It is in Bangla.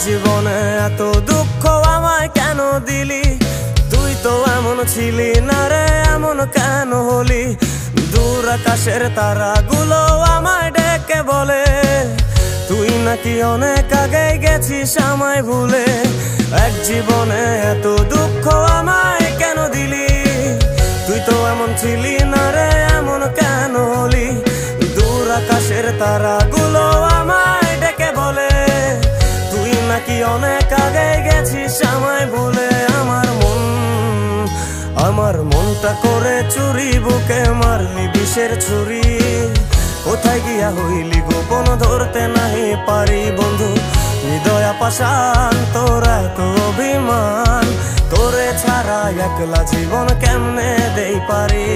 জীবনে এত দুঃখ আমায় কেন দিলি? তুই তো এমন ছিলি না রে, এমন কেন হলি? দূর আকাশের তারাগুলো আমায় ডেকে বলে তুই নাকি অনেক আগে গেছিস আমায় ভুলে। এক জীবনে এত দুঃখ আমায় কেন দিলি? তুই তো এমন ছিলি না রে, এমন কেন হলি? দূর আকাশের তারাগুলো আমায় ডেকে বলে তুই নাকি অনেক আগে গেছিস আমায় ভুলে। আমার মনটা করে চুরি, বুকে মারলি বিষের ছুরি। কোথায় গিয়া হইলি গোপন, ধরতে নাহি পারি বন্ধু। হৃদয় পাষাণ তোর এত অভিমান, তোরে ছাড়া একলা জীবন কেমনে দেই পারি?